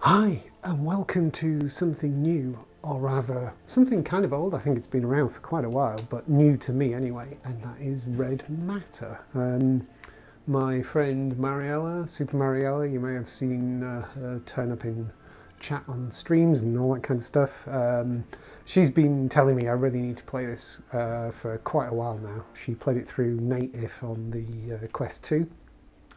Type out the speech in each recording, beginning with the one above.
Hi, and welcome to something new, or rather, something kind of old. I think it's been around for quite a while, but new to me anyway, and that is Red Matter. My friend Mariella, Super Mariella, you may have seen her turn up in chat on streams and all that kind of stuff. She's been telling me I really need to play this for quite a while now. She played it through native on the Quest 2.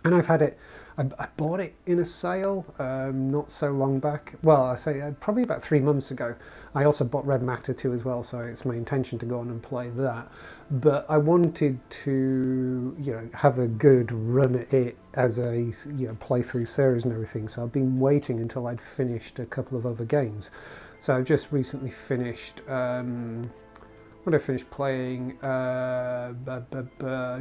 And I've had it, I bought it in a sale not so long back. Well, I say probably about 3 months ago. I also bought Red Matter 2 as well, so it's my intention to go on and play that. But I wanted to, have a good run at it as a, playthrough series and everything. So I've been waiting until I'd finished a couple of other games. So I've just recently finished. When I finished playing,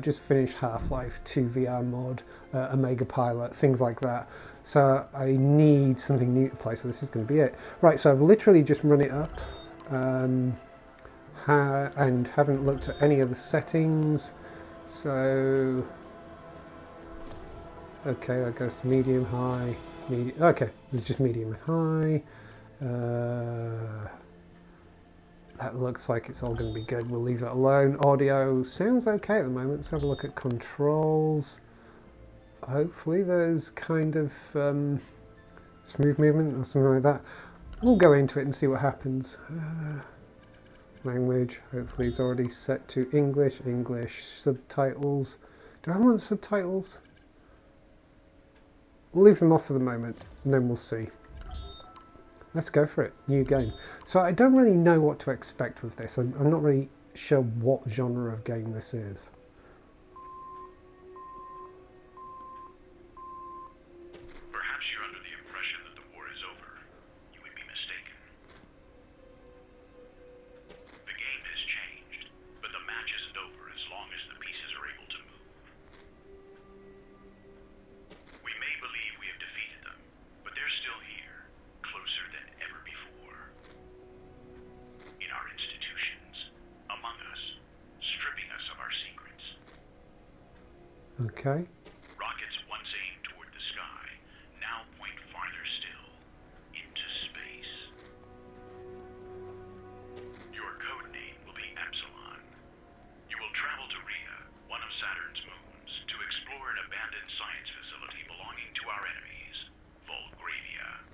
just finished Half-Life 2 VR mod, Omega Pilot, things like that. So I need something new to play, so this is going to be it. Right, so I've literally just run it up and haven't looked at any of the settings. So, okay, that goes to medium, high, medium. Okay, it's just medium and high. That looks like it's all going to be good. We'll leave that alone. Audio sounds okay at the moment. Let's have a look at controls. Hopefully there's kind of smooth movement or something like that. We'll go into it and see what happens. Language, hopefully it's already set to English. English subtitles. Do I want subtitles? We'll leave them off for the moment and then we'll see. Let's go for it. New game. So I don't really know what to expect with this. I'm not really sure what genre of game this is. Perhaps you're under the impression that the war is over. You would be mistaken. The game has changed, but the match isn't over as long as the pieces are able to move. We may believe we have defeated them, but they're still here. Closer than ever before. In our institutions, among us, stripping us of our secrets. Okay. Rockets once aimed toward the sky, now point farther still, into space. Your code name will be Epsilon. You will travel to Rhea, one of Saturn's moons, to explore an abandoned science facility belonging to our enemies, Volgravia.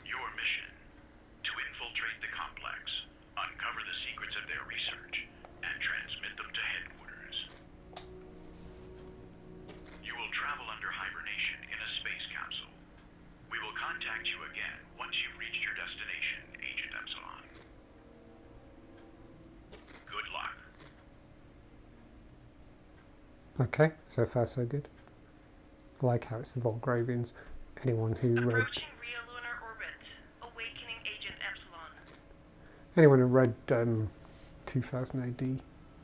Your mission, to infiltrate the complex, uncover the secrets of their research, and transmit them to headquarters. You will travel under hibernation in a space capsule. We will contact you again once you've reached your destination, Agent Epsilon. Good luck. Okay, so far so good. I like how it's the Volgravians. Anyone who read... Approaching Rhea Lunar Orbit. Awakening Agent Epsilon. Anyone who read 2000 AD,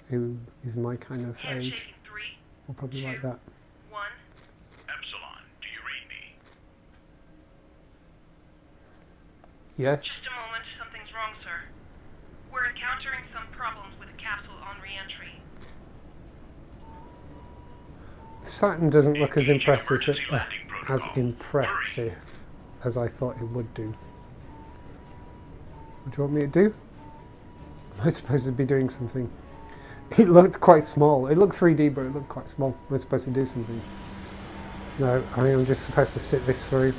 who is my kind of age, Handshaking 3, will probably 2, like that. 1. Epsilon, do you read me? Yes? Just a moment, something's wrong, sir. We're encountering some problems with the capsule on re-entry. Saturn doesn't look as impressive Emergency landing protocol. as I thought it would do. What do you want me to do? Am I supposed to be doing something? It looked quite small. It looked 3D, but it looked quite small. We're supposed to do something. No, I am just supposed to sit this through.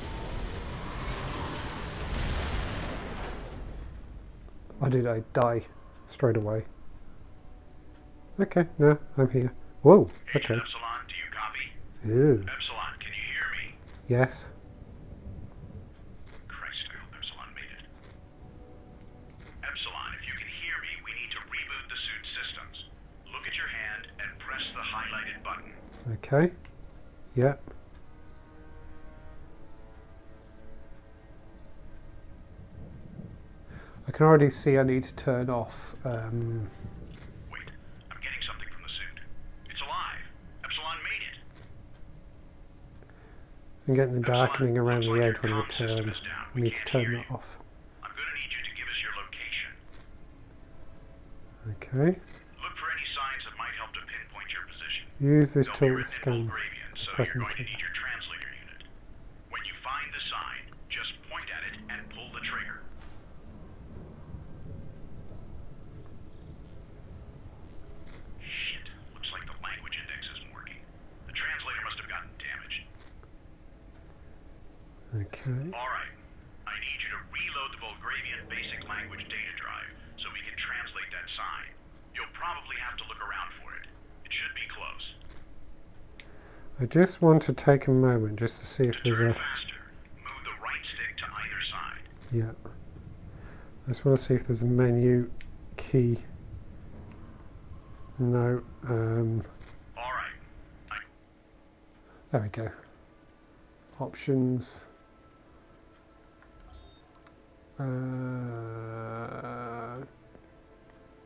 Or did I die straight away? Okay, no, I'm here. Whoa, okay. Agent Epsilon, do you copy? Ew. Epsilon, can you hear me? Yes. Christ, I hope Epsilon made it. Epsilon, if you can hear me, we need to reboot the suit systems. Look at your hand and press the highlighted button. Okay. Yep. I can already see I need to turn off. Wait, I'm getting something from the suit. It's alive. Epsilon made it. I'm getting the darkening around Looks the like edge when your I comm system turn. is down. I We need to can't turn hear that you. off. I'm going to need you to give us your location. Okay. Look for any signs that might help to pinpoint your position. Use this They'll be tool to written in scan. Volgravian, so Press you're and going to click. need your translator unit. When you Okay. Alright. I need you to reload the Bulgarian basic language data drive so we can translate that sign. You'll probably have to look around for it. It should be close. I just want to take a moment just to see if there's Turn a... faster. Move the right stick to either side. Yeah. I just want to see if there's a menu key. No. Alright. There we go. Options.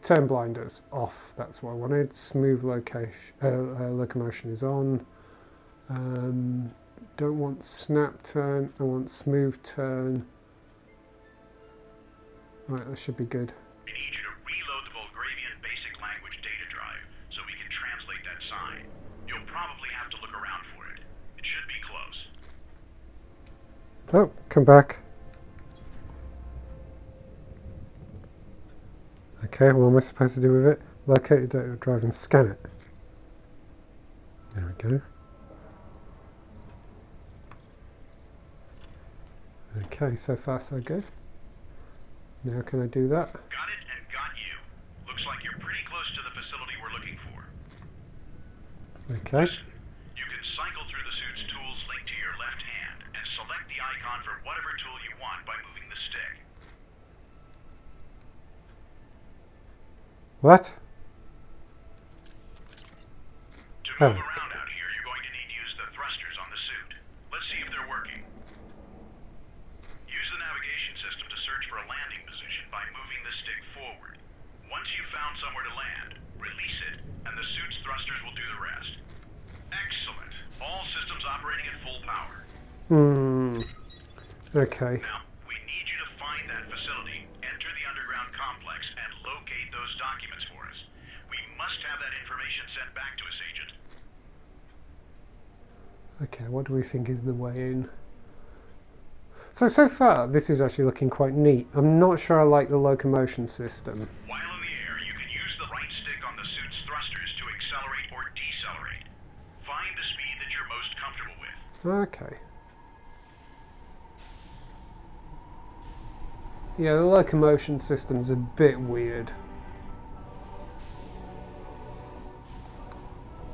Turn blinders off. That's what I wanted. Smooth locomotion is on. Don't want snap turn. I want smooth turn. Right, that should be good. I need you to reload the Bulgarian basic language data drive so we can translate that sign. You'll probably have to look around for it. It should be close. Oh, come back. Okay, what am I supposed to do with it? Locate the data drive and scan it. There we go. Okay, so far so good. Now can I do that? Got it and got you. Looks like you're pretty close to the facility we're looking for. Okay. Listen, you can cycle through the suit's tools linked to your left hand and select the icon for whatever tool you want by moving the stick. What? To Oh. move around out here, you're going to need to use the thrusters on the suit. Let's see if they're working. Use the navigation system to search for a landing position by moving the stick forward. Once you've found somewhere to land, release it, and the suit's thrusters will do the rest. Excellent. All systems operating at full power. Okay. Now, we need you to find that facility, enter the underground complex, and locate those documents for us. We must have that information sent back to us, Agent. Okay, what do we think is the way in? So far, this is actually looking quite neat. I'm not sure I like the locomotion system. While in the air, you can use the right stick on the suit's thrusters to accelerate or decelerate. Find the speed that you're most comfortable with. Okay. Yeah, the locomotion system's a bit weird.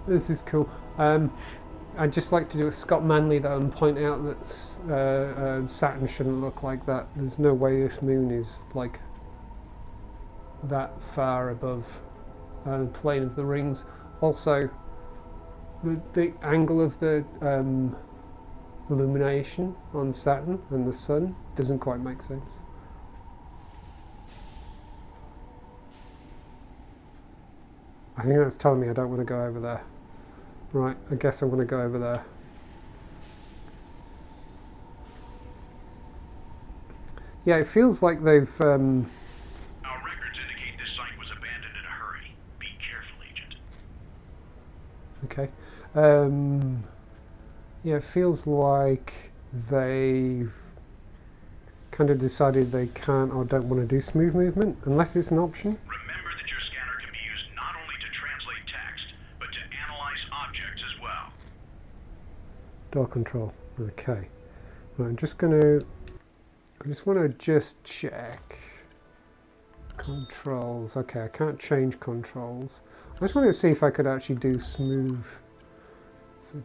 This is cool. I'd just like to do a Scott Manley though and point out that Saturn shouldn't look like that. There's no way this moon is like that far above the plane of the rings. Also, the angle of the illumination on Saturn and the sun doesn't quite make sense. I think that's telling me I don't want to go over there. Right, I guess I want to go over there. Yeah, it feels like they've... Our records indicate this site was abandoned in a hurry. Be careful, Agent. Okay. Yeah, it feels like they've kind of decided they can't or don't want to do smooth movement, unless it's an option. Remember that your scanner can be used not only to translate text, but to analyze objects as well. Door control. Okay. Right, I'm just going to... I just want to just check. Controls. Okay, I can't change controls. I just wanted to see if I could actually do smooth. So,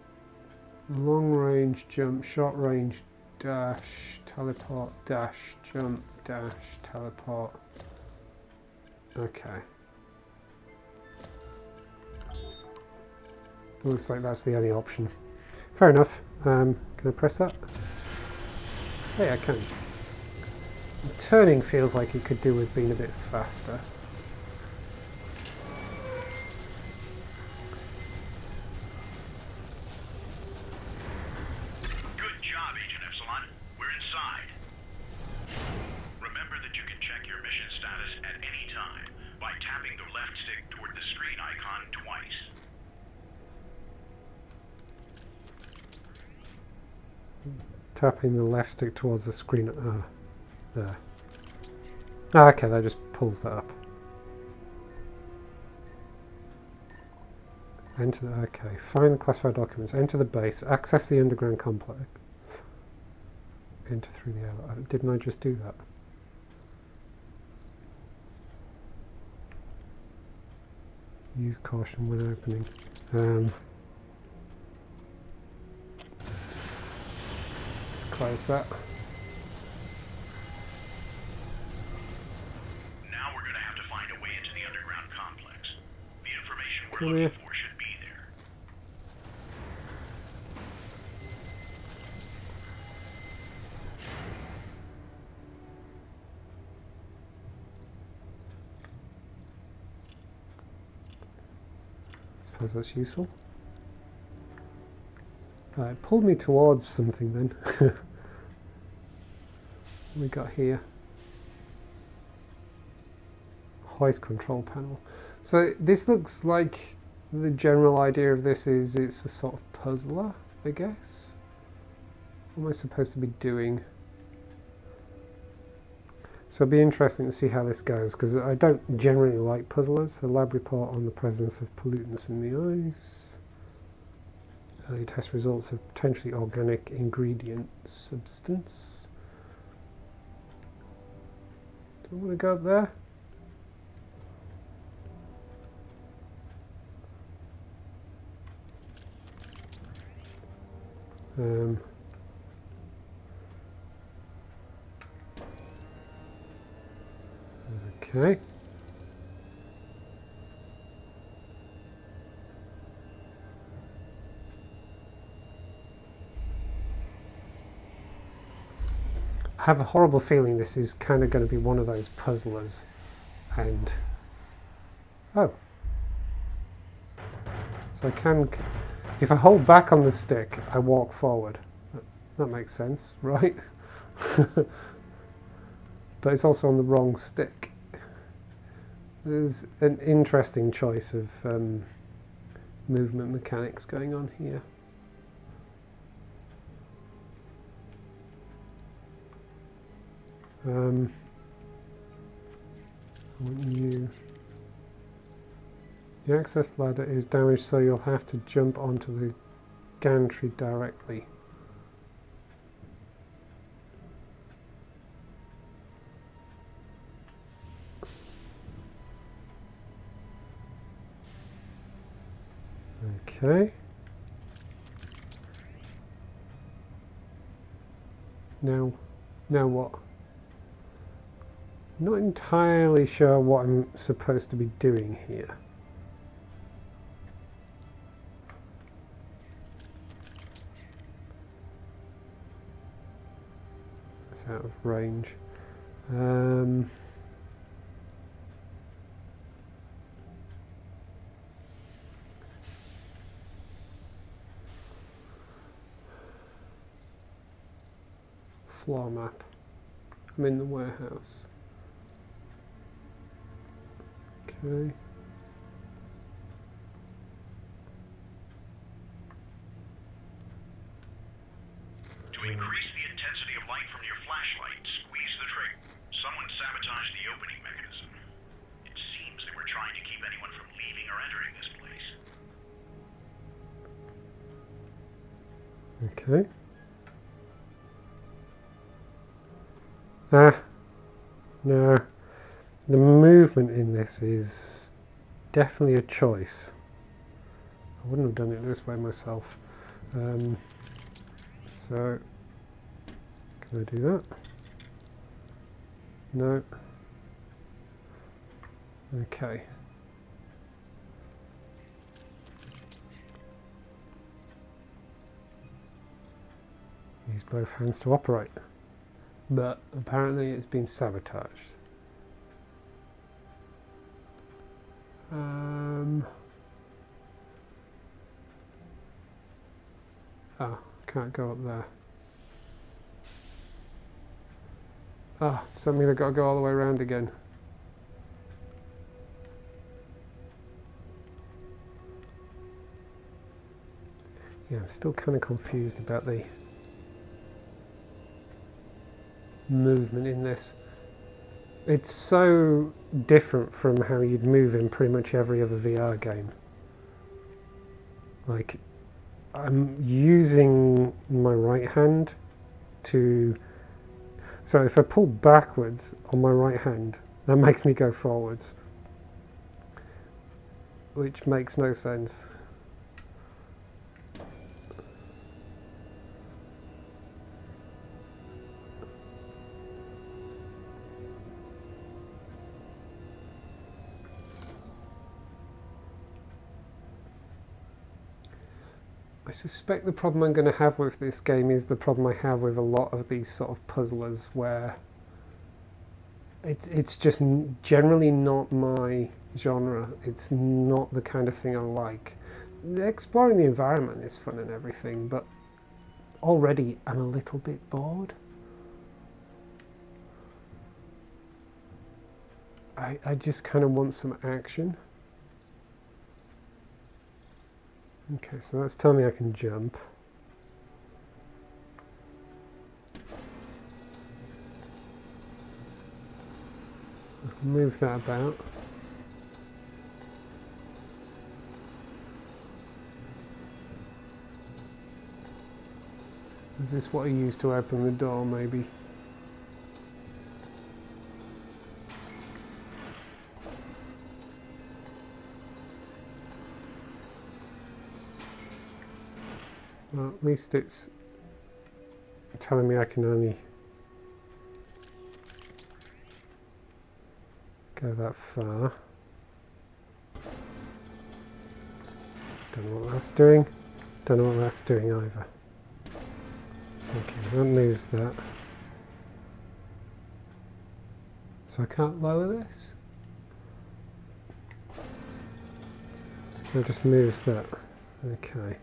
long range jump, short range dash, teleport, dash, jump, dash, teleport. Okay. Looks like that's the only option. Fair enough. Can I press that? Hey, I can. Turning feels like it could do with being a bit faster. Good job, Agent Epsilon. We're inside. Remember that you can check your mission status at any time by tapping the left stick toward the screen icon twice. Tapping the left stick towards the screen. There. Ah, okay, that just pulls that up. Enter the, okay, find classified documents, enter the base, access the underground complex. enter through the elevator. Didn't I just do that? Use caution when opening. Let's close that. Now we're going to have to find a way into the underground complex. The information we're Come looking here. for should be there. Suppose that's useful. It pulled me towards something then. What we got here? Hoist control panel. So this looks like the general idea of this is it's a sort of puzzler, I guess. What am I supposed to be doing? So it'll be interesting to see how this goes, because I don't generally like puzzlers. A lab report on the presence of pollutants in the ice. Early test results of potentially organic ingredient substance. Do I want to go up there? Okay. I have a horrible feeling this is kind of going to be one of those puzzlers. And oh, so I can, if I hold back on the stick, I walk forward. That makes sense, right? But it's also on the wrong stick. There's an interesting choice of movement mechanics going on here. I want you. The access ladder is damaged, so you'll have to jump onto the gantry directly. Okay. Now what? Not entirely sure what I'm supposed to be doing here. It's out of range. Floor map. I'm in the warehouse. Okay. To increase the intensity of light from your flashlight, squeeze the trigger. Someone sabotaged the opening mechanism. It seems they were trying to keep anyone from leaving or entering this place. Okay. No. The movement in this is definitely a choice. I wouldn't have done it this way myself. So, can I do that? No. Okay. Use both hands to operate. But apparently it's been sabotaged. Can't go up there. Does that mean I've got to go all the way around again? Yeah, I'm still kind of confused about the movement in this. It's so different from how you'd move in pretty much every other VR game. Like, I'm using my right hand to So if I pull backwards on my right hand, that makes me go forwards, which makes no sense. I suspect the problem I'm going to have with this game is the problem I have with a lot of these sort of puzzlers, where it's just generally not my genre. It's not the kind of thing I like. Exploring the environment is fun and everything, but already I'm a little bit bored. I just kind of want some action. Okay, so that's telling me I can jump. Move that about. Is this what I use to open the door, maybe? Well, at least it's telling me I can only go that far. Don't know what that's doing. Don't know what that's doing either. Okay, that moves that. So I can't lower this? That just moves that. Okay.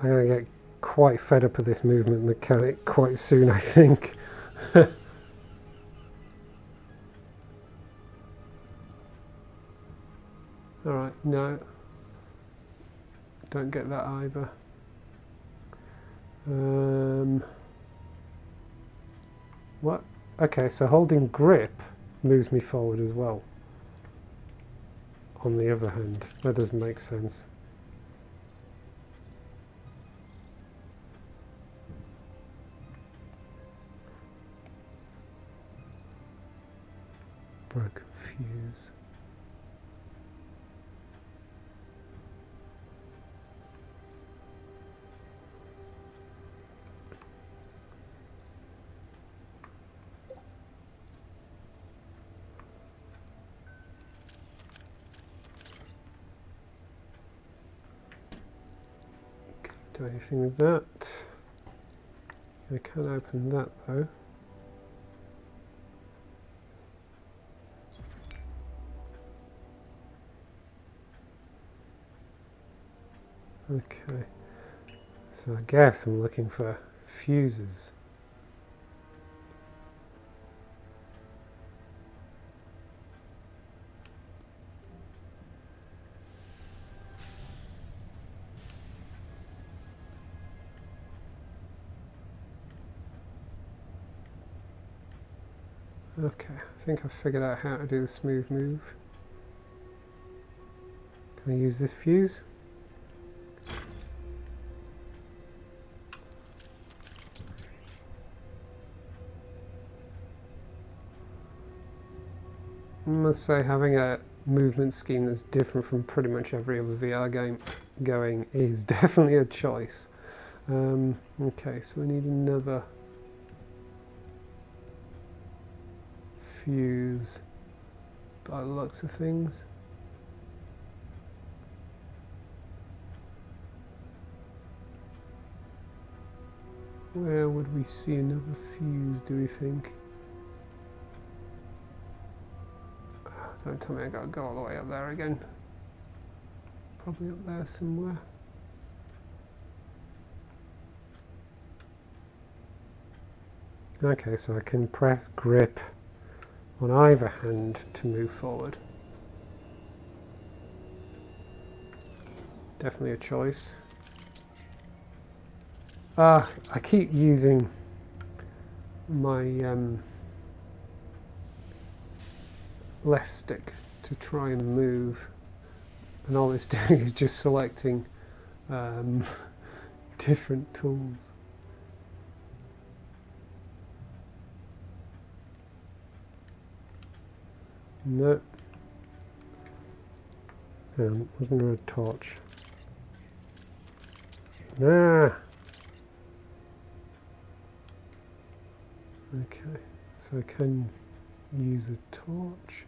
I'm going to get quite fed up with this movement mechanic quite soon, I think. Alright, no. Don't get that either. What? Okay, so holding grip moves me forward as well. On the other hand, that doesn't make sense. Broken fuse. Can't do anything with that. I can't open that though. Okay, so I guess I'm looking for fuses. Okay, I think I've figured out how to do the smooth move. Can I use this fuse? I must say, having a movement scheme that's different from pretty much every other VR game going is definitely a choice. Okay, so we need another fuse by the looks of things. Where would we see another fuse, do we think? Don't tell me I gotta go all the way up there again. Probably up there somewhere. Okay, so I can press grip on either hand to move forward. Definitely a choice. I keep using my left stick to try and move, and all it's doing is just selecting different tools. No. Wasn't there a torch? Ah! Okay, so I can use a torch.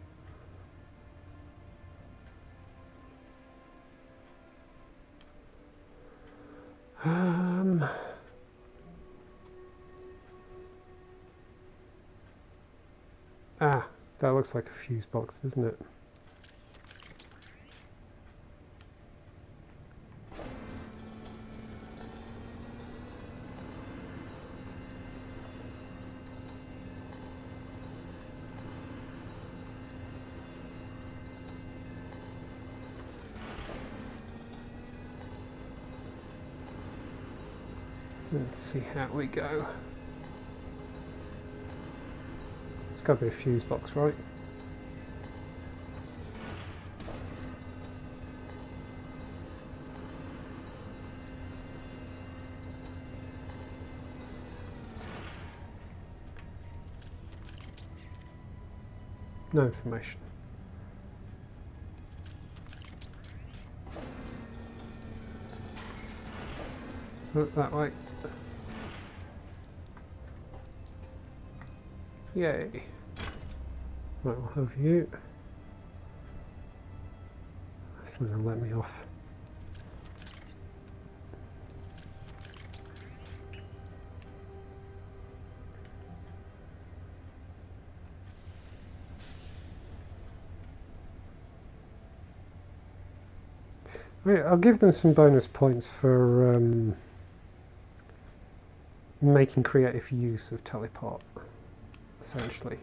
Ah, that looks like a fuse box, doesn't it? Let's see how we go. It's got to be a fuse box, right? No information. Look that way. Yay. Right, we'll have you. It's not going to let me off. Right, I'll give them some bonus points for making creative use of teleport, essentially.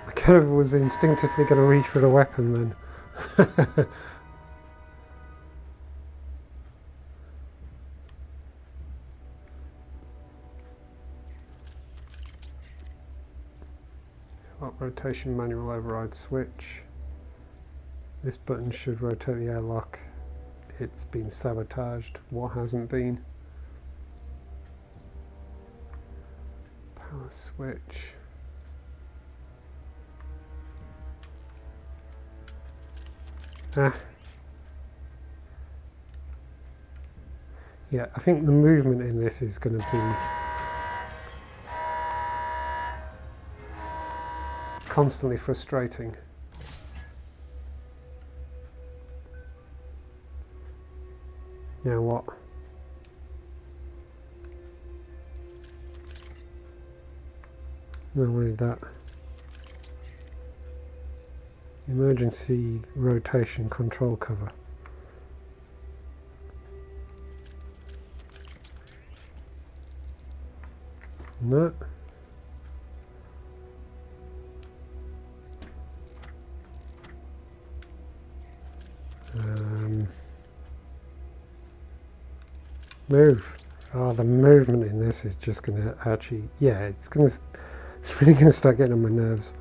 I kind of was instinctively going to reach for the weapon then. Lock rotation manual override switch. This button should rotate the airlock. It's been sabotaged. What hasn't been? Power switch. Ah. Yeah, I think the movement in this is going to be constantly frustrating. Now what? No, we need that. Emergency rotation control cover. No. Move. Oh, the movement in this is just going to actually, yeah, it's really going to start getting on my nerves.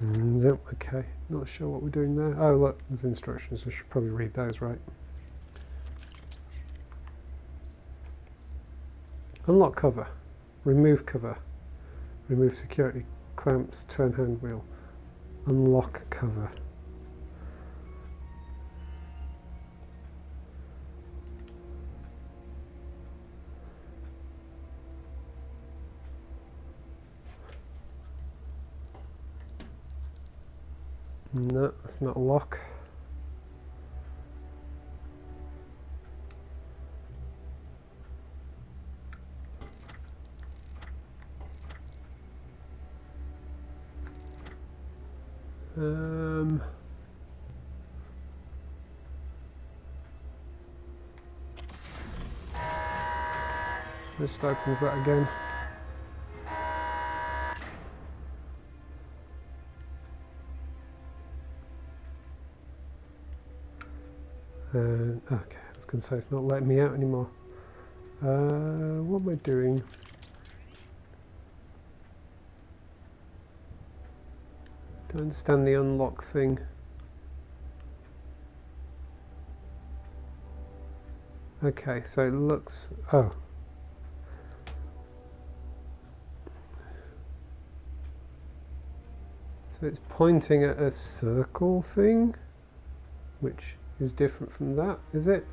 Yep, okay, not sure what we're doing there. Oh look, there's instructions, I should probably read those, right? Unlock cover, remove cover, remove security clamps, turn hand wheel, unlock cover. No, that's not a lock. Just opens that again. Okay, I was going to say it's not letting me out anymore. What am I doing? Don't understand the unlock thing. Okay, so it looks... Oh. So it's pointing at a circle thing, which is different from that, is it?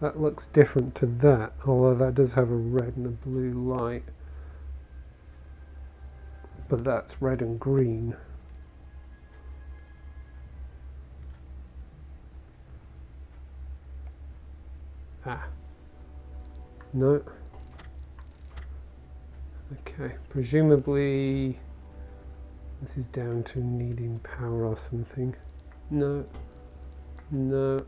That looks different to that, although that does have a red and a blue light. But that's red and green. Ah. No. Okay, presumably this is down to needing power or something. No. No.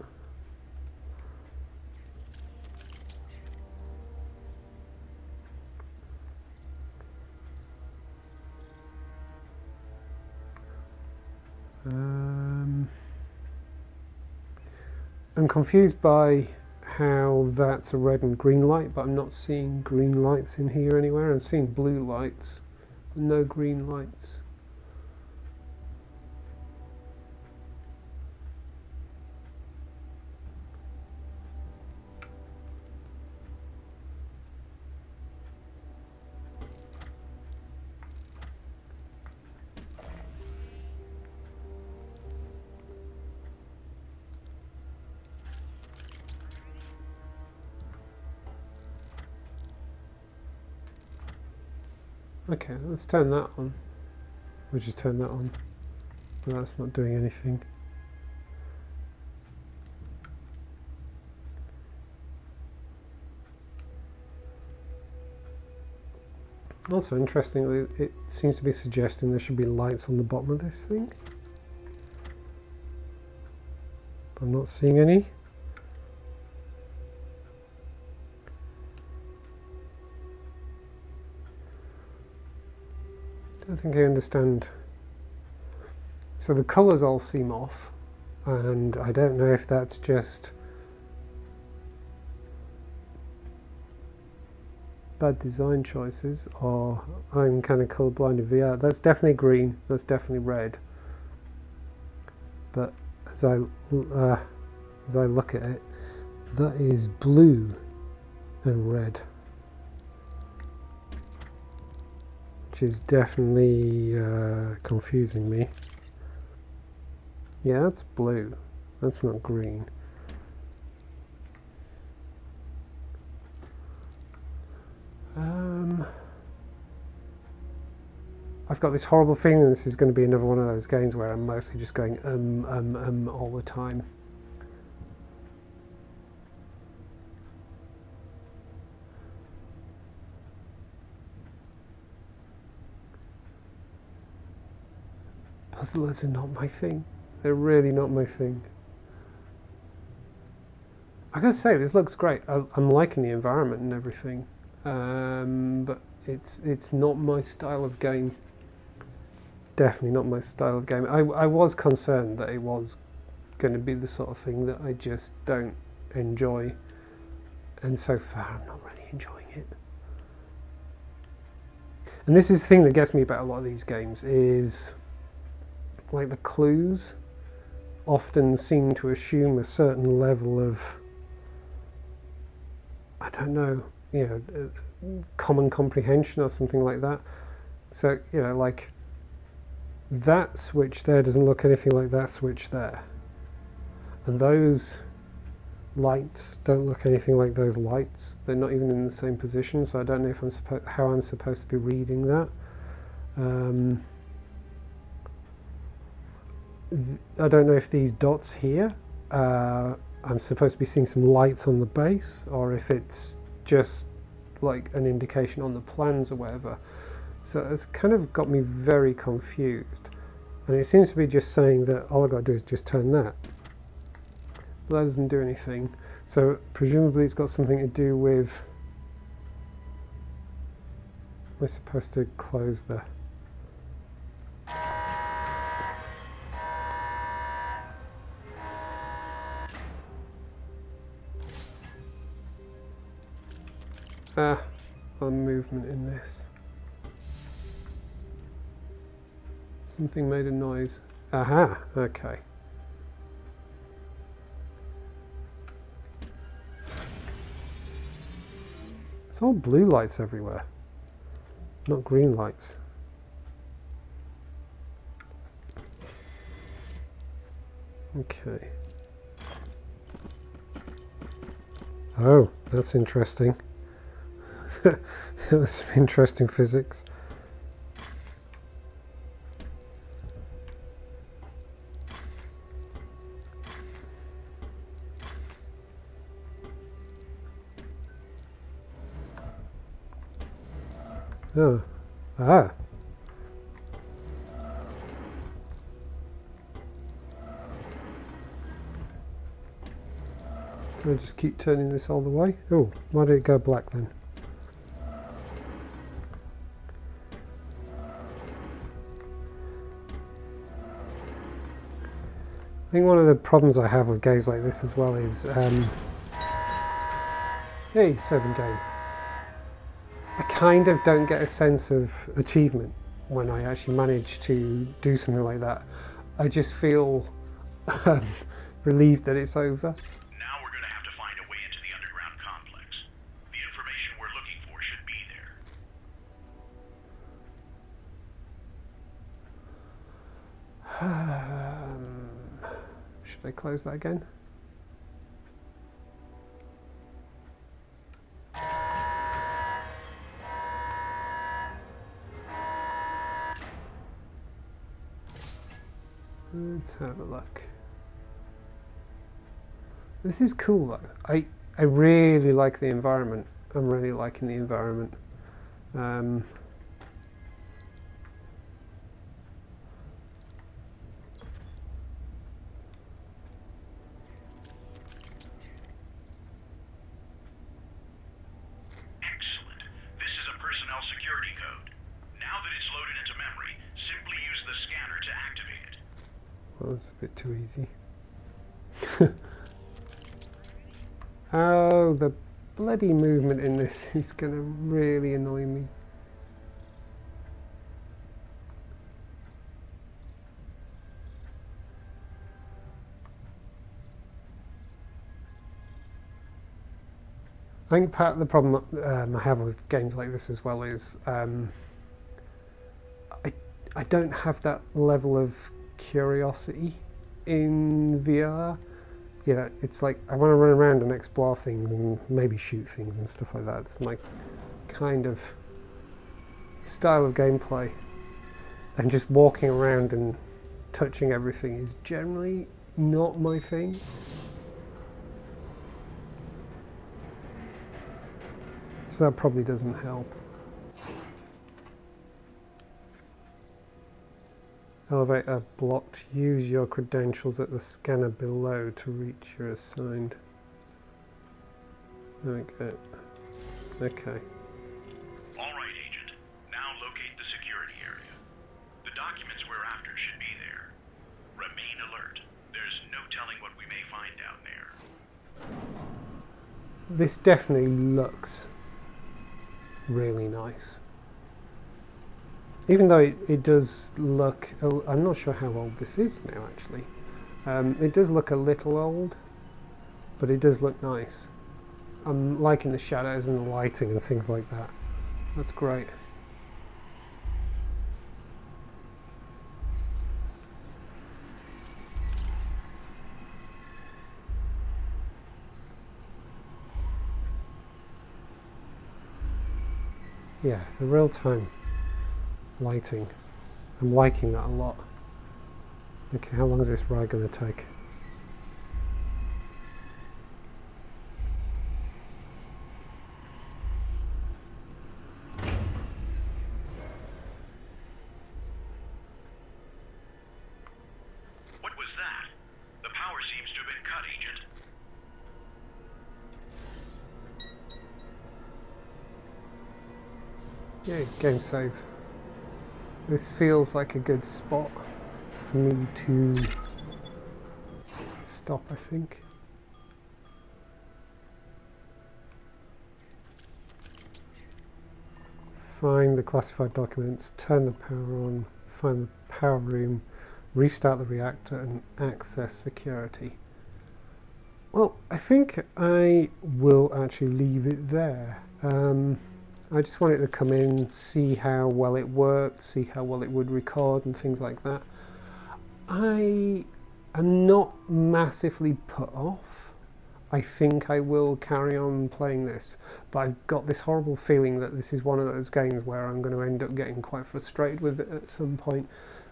I'm confused by how that's a red and green light, but I'm not seeing green lights in here anywhere. I'm seeing blue lights, but no green lights. Okay, let's turn that on. We'll just turn that on. But that's not doing anything. Also, interestingly, it seems to be suggesting there should be lights on the bottom of this thing. But I'm not seeing any. I don't think I understand. So the colours all seem off, and I don't know if that's just bad design choices or I'm kind of colourblind in VR. That's definitely green, that's definitely red. But as I look at it, that is blue and red, which is definitely confusing me. Yeah, that's blue. That's not green. I've got this horrible feeling this is going to be another one of those games where I'm mostly just going all the time. Puzzlers are not my thing. They're really not my thing. I gotta say, this looks great. I'm liking the environment and everything, but it's not my style of game. Definitely not my style of game. I was concerned that it was going to be the sort of thing that I just don't enjoy, and so far I'm not really enjoying it. And this is the thing that gets me about a lot of these games, is like the clues often seem to assume a certain level of, I don't know, common comprehension or something like that. So, like that switch there doesn't look anything like that switch there. And those lights don't look anything like those lights. They're not even in the same position, so I don't know if how I'm supposed to be reading that. I don't know if these dots here, I'm supposed to be seeing some lights on the base, or if it's just like an indication on the plans or whatever. So it's kind of got me very confused. And it seems to be just saying that all I've got to do is just turn that. But that doesn't do anything. So presumably it's got something to do with... We're supposed to close the... Ah, on movement in this. Something made a noise. Aha, okay. It's all blue lights everywhere, not green lights. Okay. Oh, that's interesting. That was some interesting physics. Oh, ah. Do I just keep turning this all the way? Oh, why did it go black then? I think one of the problems I have with games like this as well is, hey, saving game. I kind of don't get a sense of achievement when I actually manage to do something like that. I just feel relieved that it's over. Now we're going to have to find a way into the underground complex. The information we're looking for should be there. Should I close that again? Let's have a look. This is cool though. I really like the environment. I'm really liking the environment. Excellent. This is a personnel security code. Now that it's loaded into memory, simply use the scanner to activate it. Well, that's a bit too easy. Oh, the bloody movement in this is going to really annoy me. I think part of the problem I have with games like this as well is I don't have that level of curiosity in VR. You know, it's like I want to run around and explore things and maybe shoot things and stuff like that. It's my kind of style of gameplay. And just walking around and touching everything is generally not my thing. So that probably doesn't help. Elevator blocked. Use your credentials at the scanner below to reach your assigned. Okay. Okay. All right, Agent. Now locate the security area. The documents we're after should be there. Remain alert. There's no telling what we may find down there. This definitely looks really nice. Even though it does look, I'm not sure how old this is now actually. It does look a little old, but it does look nice. I'm liking the shadows and the lighting and things like that. That's great. Yeah, the real-time lighting. I'm liking that a lot. Okay, how long is this ride going to take? What was that? The power seems to have been cut, Agent. Yeah, game save. This feels like a good spot for me to stop, I think. find the classified documents, turn the power on, find the power room, restart the reactor and access security. Well, I think I will actually leave it there. I just wanted to come in, see how well it worked, see how well it would record and things like that. I am not massively put off. I think I will carry on playing this, but I've got this horrible feeling that this is one of those games where I'm going to end up getting quite frustrated with it at some point,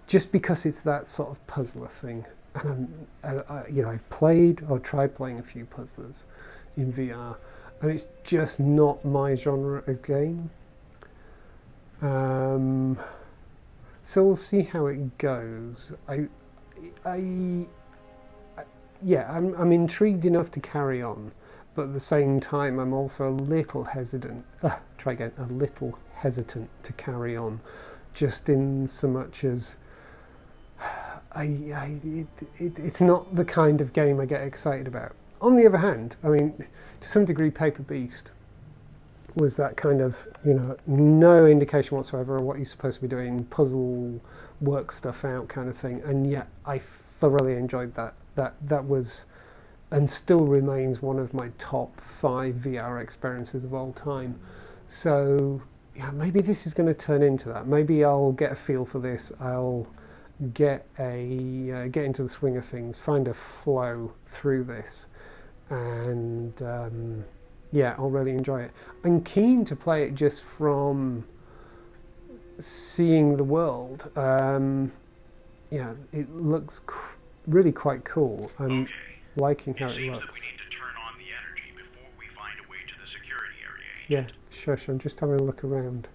just because it's that sort of puzzler thing. And I've played or tried playing a few puzzlers in VR, and it's just not my genre of game. So we'll see how it goes. I'm intrigued enough to carry on, but at the same time I'm also a little hesitant. A little hesitant to carry on, just in so much as it's not the kind of game I get excited about. On the other hand, I mean, to some degree, Paper Beast was that kind of, no indication whatsoever of what you're supposed to be doing, puzzle, work stuff out kind of thing, and yet I thoroughly enjoyed that. That was, and still remains, one of my top 5 VR experiences of all time. So, yeah, maybe this is going to turn into that. Maybe I'll get a feel for this. I'll get into the swing of things, find a flow through this, and I'll really enjoy it. I'm keen to play it just from seeing the world. It looks really quite cool. I'm liking how it looks. That we need to turn on the energy before we find a way to the security area. Yeah, shush, I'm just having a look around.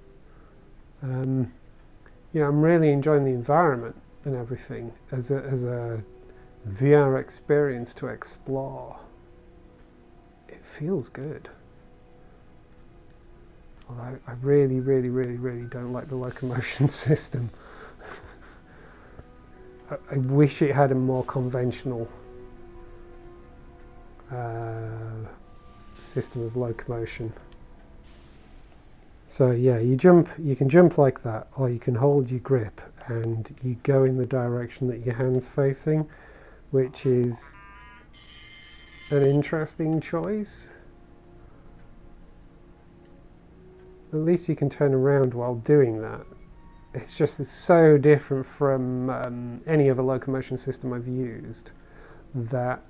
I'm really enjoying the environment and everything as a VR experience to explore. It feels good. Although I really, really, really, really don't like the locomotion system. I wish it had a more conventional system of locomotion. So yeah, you can jump like that, or you can hold your grip and you go in the direction that your hand's facing, which is an interesting choice. At least you can turn around while doing that. It's so different from any other locomotion system I've used that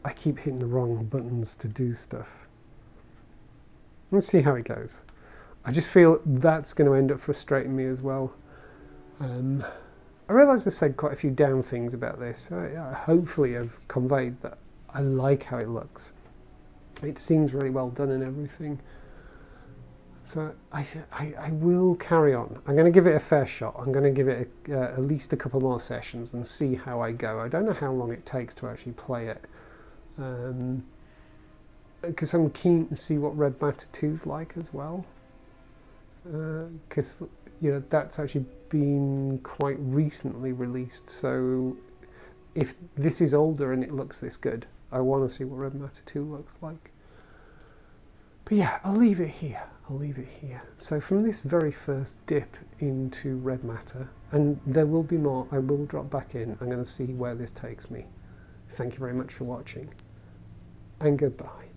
I keep hitting the wrong buttons to do stuff. Let's see how it goes. I just feel that's going to end up frustrating me as well. I realise I said quite a few down things about this. Hopefully I've conveyed that I like how it looks. It seems really well done and everything. So I will carry on. I'm going to give it a fair shot. I'm going to give it at least a couple more sessions and see how I go. I don't know how long it takes to actually play it. Because I'm keen to see what Red Matter 2's like as well. Because that's actually been quite recently released. So if this is older and it looks this good, I want to see what Red Matter 2 looks like. But yeah, I'll leave it here. So from this very first dip into Red Matter, and there will be more, I will drop back in. I'm going to see where this takes me. Thank you very much for watching, and goodbye.